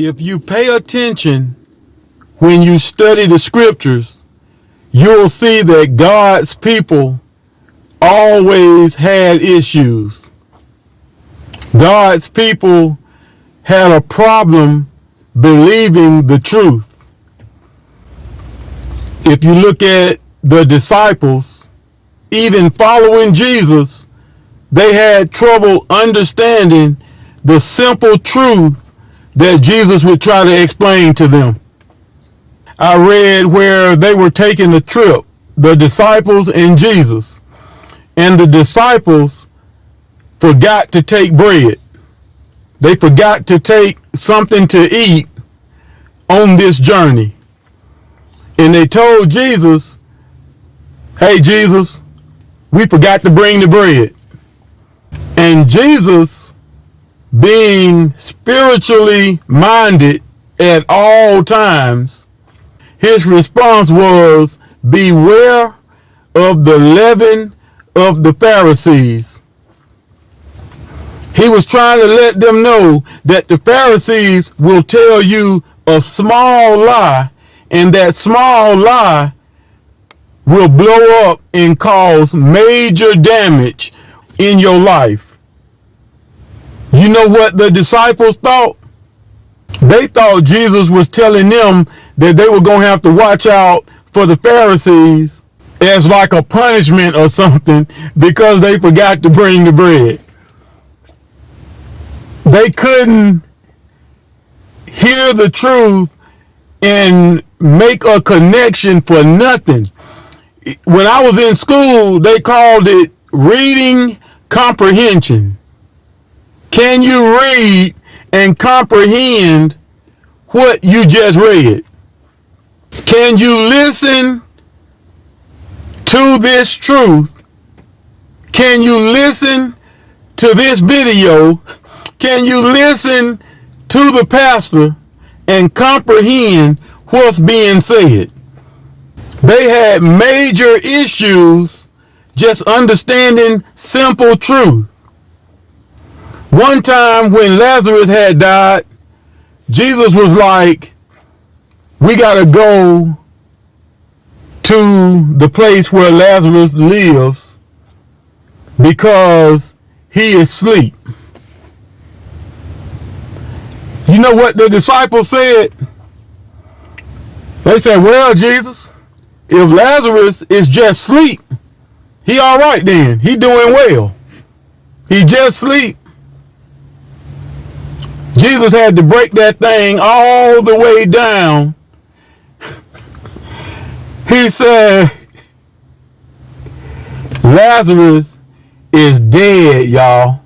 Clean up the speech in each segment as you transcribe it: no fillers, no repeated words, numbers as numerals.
If you pay attention when you study the scriptures, you'll see that God's people always had issues. God's people had a problem believing the truth. If you look at the disciples, even following Jesus, they had trouble understanding the simple truth that Jesus would try to explain to them. I read where they were taking a trip, the disciples and Jesus, and the disciples forgot to take bread. They forgot to take something to eat on this journey. And they told Jesus, "Hey, Jesus, we forgot to bring the bread." And Jesus, being spiritually minded at all times, his response was, "Beware of the leaven of the Pharisees." He was trying to let them know that the Pharisees will tell you a small lie, and that small lie will blow up and cause major damage in your life. You know what the disciples thought? They thought Jesus was telling them that they were going to have to watch out for the Pharisees as like a punishment or something because they forgot to bring the bread. They couldn't hear the truth and make a connection for nothing. When I was in school, they called it reading comprehension. Can you read and comprehend what you just read? Can you listen to this truth? Can you listen to this video? Can you listen to the pastor and comprehend what's being said? They had major issues just understanding simple truth. One time when Lazarus had died, Jesus was like, "We got to go to the place where Lazarus lives because he is asleep." You know what the disciples said? They said, "Well, Jesus, if Lazarus is just asleep, he all right then. He doing well. He just asleep." Jesus had to break that thing all the way down. He said, "Lazarus is dead, y'all.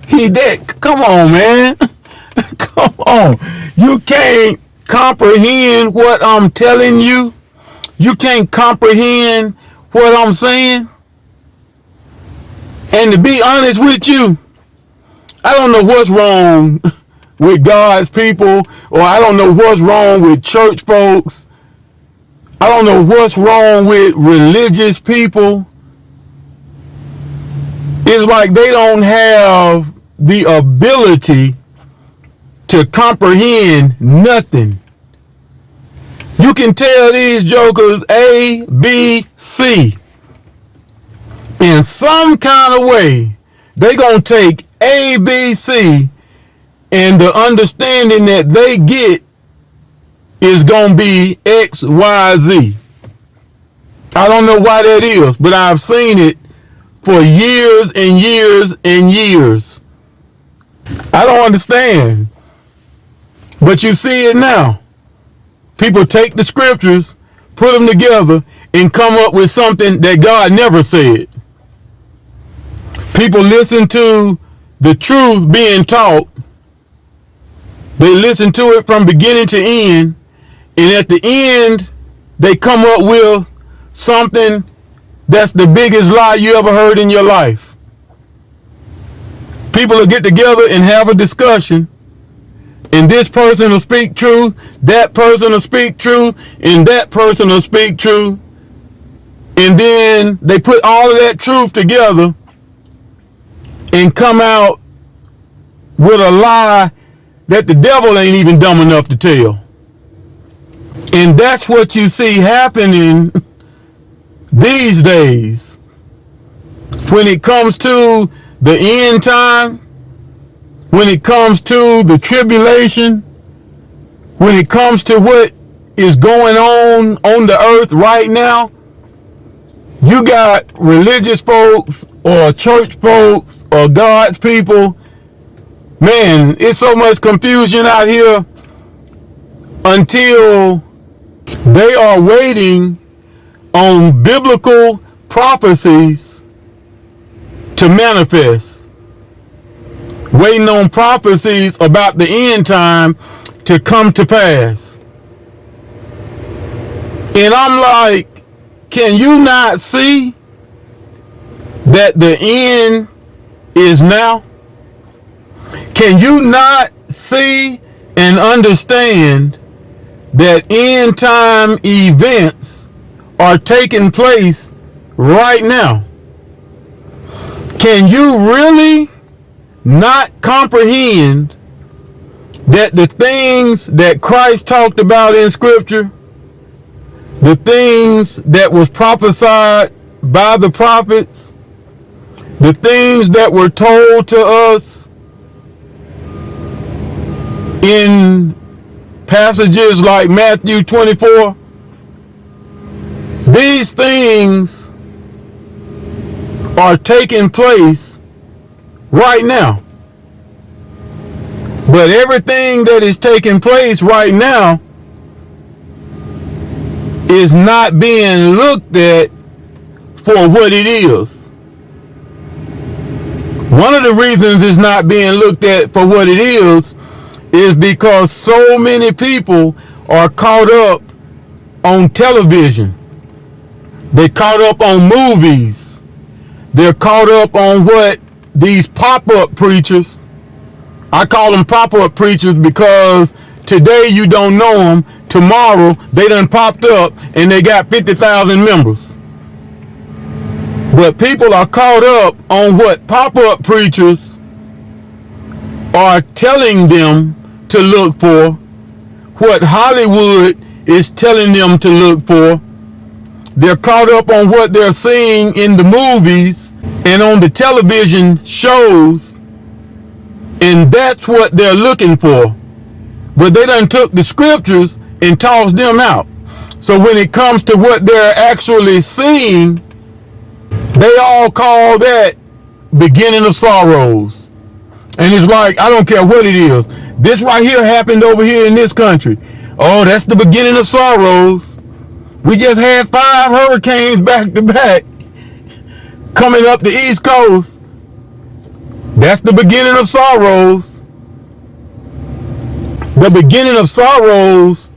He dead." Come on, man. Come on. You can't comprehend what I'm telling you. You can't comprehend what I'm saying. And to be honest with you, I don't know what's wrong with God's people, or I don't know what's wrong with church folks. I don't know what's wrong with religious people. It's like they don't have the ability to comprehend nothing. You can tell these jokers A, B, C. In some kind of way, they gonna take A, B, C, and the understanding that they get is gonna be X, Y, Z. I don't know why that is, but I've seen it for years and years and years. I don't understand. But you see it now. People take the scriptures, put them together, and come up with something that God never said. People listen to the truth being taught. They listen to it from beginning to end, and at the end, they come up with something that's the biggest lie you ever heard in your life. People will get together and have a discussion, and this person will speak truth, that person will speak truth, and that person will speak truth. And then they put all of that truth together and come out with a lie that the devil ain't even dumb enough to tell. And that's what you see happening these days. When it comes to the end time, when it comes to the tribulation, when it comes to what is going on the earth right now, you got religious folks or church folks or God's people. Man, it's so much confusion out here until they are waiting on biblical prophecies to manifest. Waiting on prophecies about the end time to come to pass. And I'm like, can you not see that the end is now? Can you not see and understand that end time events are taking place right now? Can you really not comprehend that the things that Christ talked about in Scripture, the things that was prophesied by the prophets, the things that were told to us in passages like Matthew 24, these things are taking place right now. But everything that is taking place right now is not being looked at for what it is. One of the reasons it's not being looked at for what it is because so many people are caught up on television. They're caught up on movies. They're caught up on what these pop-up preachers, I call them pop-up preachers because today you don't know them, tomorrow they done popped up and they got 50,000 members. But people are caught up on what pop-up preachers are telling them to look for, what Hollywood is telling them to look for. They're caught up on what they're seeing in the movies and on the television shows, and that's what they're looking for. But they done took the scriptures and tossed them out. So when it comes to what they're actually seeing, they all call that beginning of sorrows. And it's like, I don't care what it is. This right here happened over here in this country. Oh, that's the beginning of sorrows. We just had 5 hurricanes back to back coming up the East Coast. That's the beginning of sorrows. The beginning of sorrows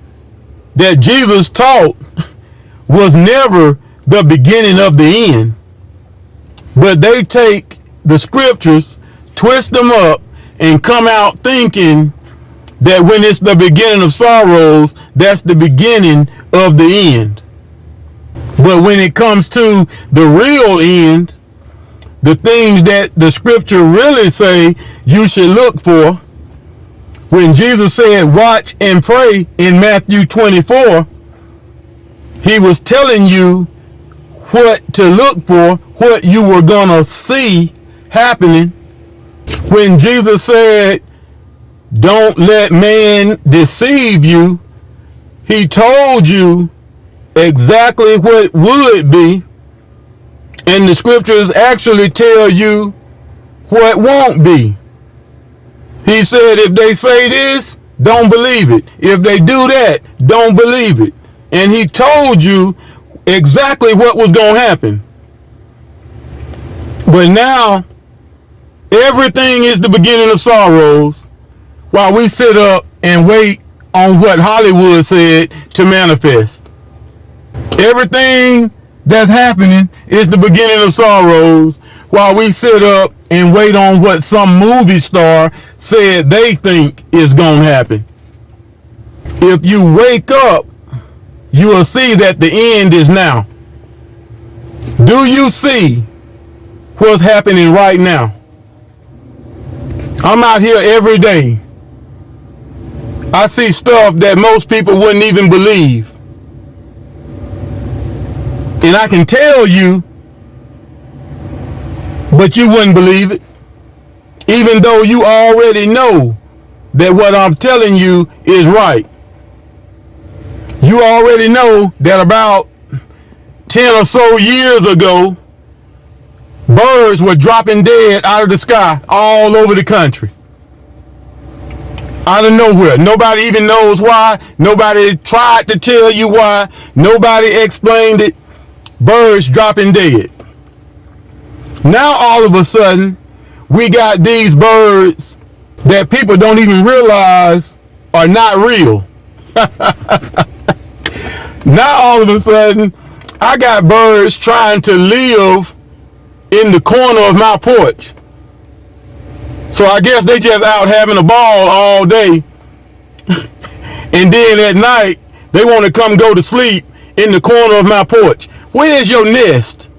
that Jesus taught was never the beginning of the end. But they take the scriptures, twist them up, and come out thinking that when it's the beginning of sorrows, that's the beginning of the end. But when it comes to the real end, the things that the scripture really say you should look for, when Jesus said watch and pray in Matthew 24, he was telling you what to look for, what you were gonna see happening. When Jesus said don't let man deceive you, he told you exactly what would be, and the scriptures actually tell you what won't be. He said if they say this, don't believe it. If they do that, don't believe it. And he told you exactly what was going to happen. But now, everything is the beginning of sorrows while we sit up and wait on what Hollywood said to manifest. Everything that's happening is the beginning of sorrows while we sit up and wait on what some movie star said they think is going to happen. If you wake up, you will see that the end is now. Do you see what's happening right now? I'm out here every day I see stuff that most people wouldn't even believe. And I can tell you, but you wouldn't believe it, even though you already know that what I'm telling you is right. You already know that about 10 or so years ago, birds were dropping dead out of the sky all over the country. Out of nowhere. Nobody even knows why. Nobody tried to tell you why. Nobody explained it. Birds dropping dead. Now all of a sudden, we got these birds that people don't even realize are not real. Now all of a sudden, I got birds trying to live in the corner of my porch. So I guess they just out having a ball all day. And then at night, they want to come go to sleep in the corner of my porch. Where's your nest?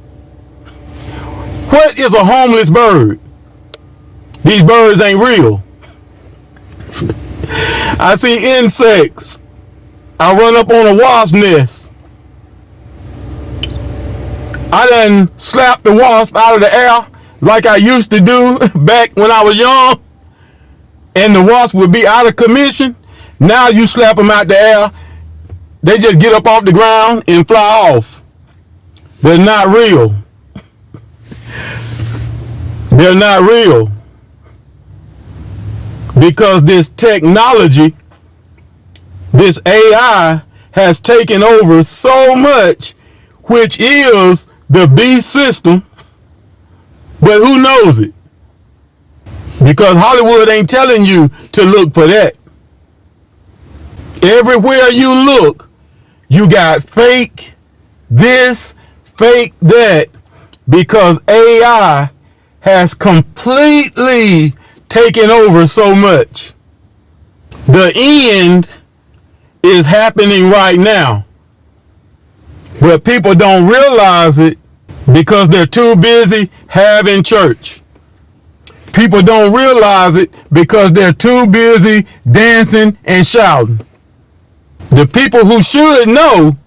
What is a homeless bird? These birds ain't real. I see insects. I run up on a wasp nest. I done slapped the wasp out of the air like I used to do back when I was young, and the wasp would be out of commission. Now you slap them out the air, they just get up off the ground and fly off. They're not real. They're not real. Because this technology, this AI has taken over so much, which is the beast system, but who knows it? Because Hollywood ain't telling you to look for that. Everywhere you look, you got fake this, fake that, because AI has completely taken over so much. The end is happening right now, but people don't realize it because they're too busy having church. People don't realize it because they're too busy dancing and shouting. The people who should know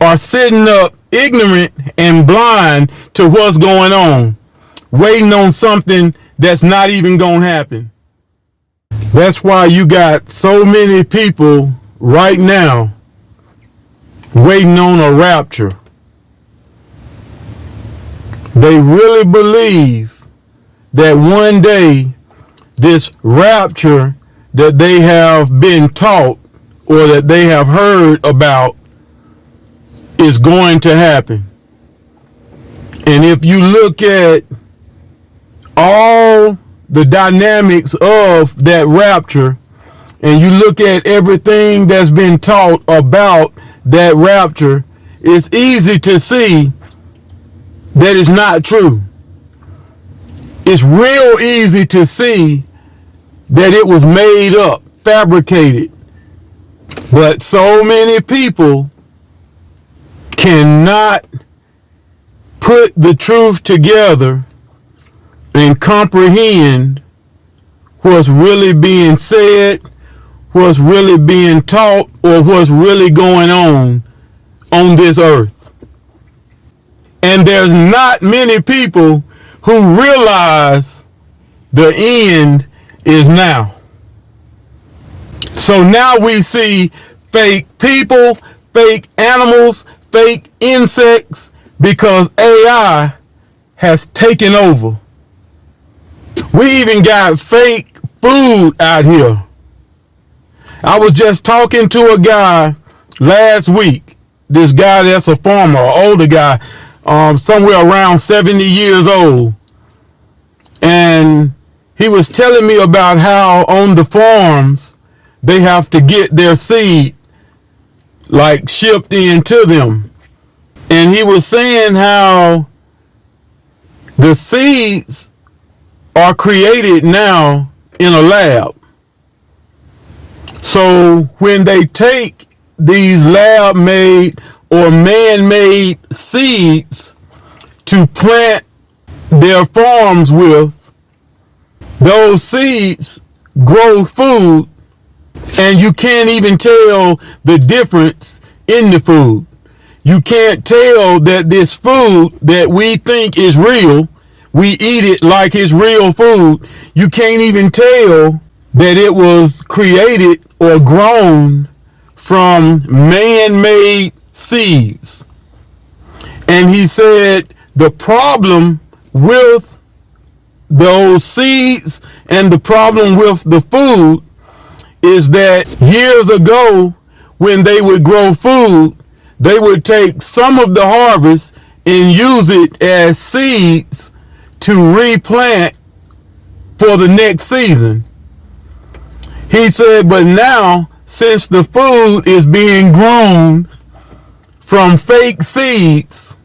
are sitting up ignorant and blind to what's going on, waiting on something that's not even going to happen. That's why you got so many people right now waiting on a rapture. They really believe that one day this rapture that they have been taught or that they have heard about is going to happen. And if you look at all the dynamics of that rapture, and you look at everything that's been taught about that rapture, it's easy to see that it's not true. It's real easy to see that it was made up, fabricated. But so many people cannot put the truth together and comprehend what's really being said, what's really being taught, or what's really going on this earth. And there's not many people who realize the end is now. So now we see fake people, fake animals, fake insects, because AI has taken over. We even got fake food out here. I was just talking to a guy last week. This guy that's a farmer, an older guy, somewhere around 70 years old. And he was telling me about how on the farms they have to get their seed like shipped in to them. And he was saying how the seeds are created now in a lab. So when they take these lab-made or man-made seeds to plant their farms with, those seeds grow food And you can't even tell the difference in the food. You can't tell that this food that we think is real, we eat it like it's real food. You can't even tell that it was created or grown from man-made seeds. And he said the problem with those seeds and the problem with the food is that years ago, when they would grow food, they would take some of the harvest and use it as seeds to replant for the next season. He said, but now, since the food is being grown from fake seeds,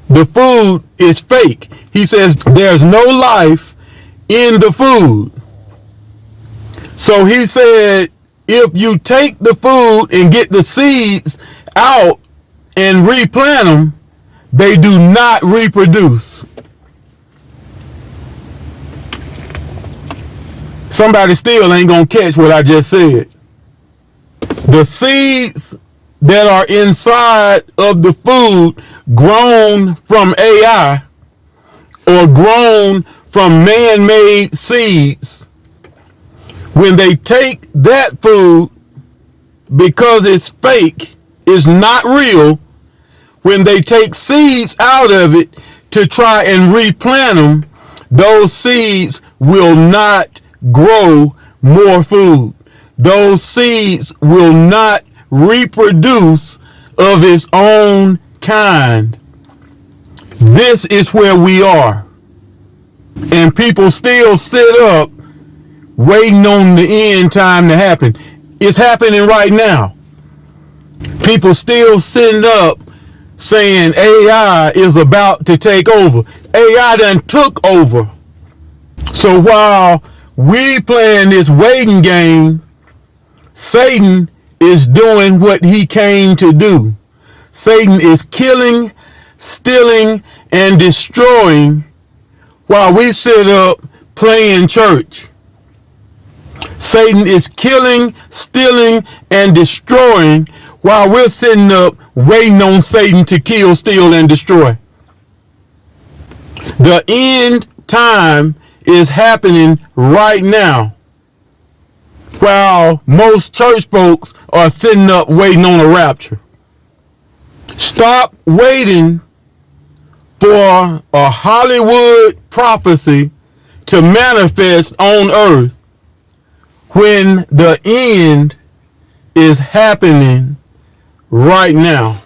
the food is fake. He says there's no life in the food. So he said, if you take the food and get the seeds out and replant them, they do not reproduce. Somebody still ain't gonna catch what I just said. The seeds that are inside of the food grown from AI or grown from man-made seeds, when they take that food, because it's fake, it's not real, when they take seeds out of it to try and replant them, those seeds will not grow more food. Those seeds will not reproduce of its own kind. This is where we are. And people still sit up waiting on the end time to happen. It's happening right now. People still sitting up saying AI is about to take over. AI done took over. So while we playing this waiting game, Satan is doing what he came to do. Satan is killing, stealing, and destroying while we sit up playing church. Satan is killing, stealing, and destroying while we're sitting up waiting on Satan to kill, steal, and destroy. The end time is happening right now while most church folks are sitting up waiting on a rapture. Stop waiting for a Hollywood prophecy to manifest on earth when the end is happening right now.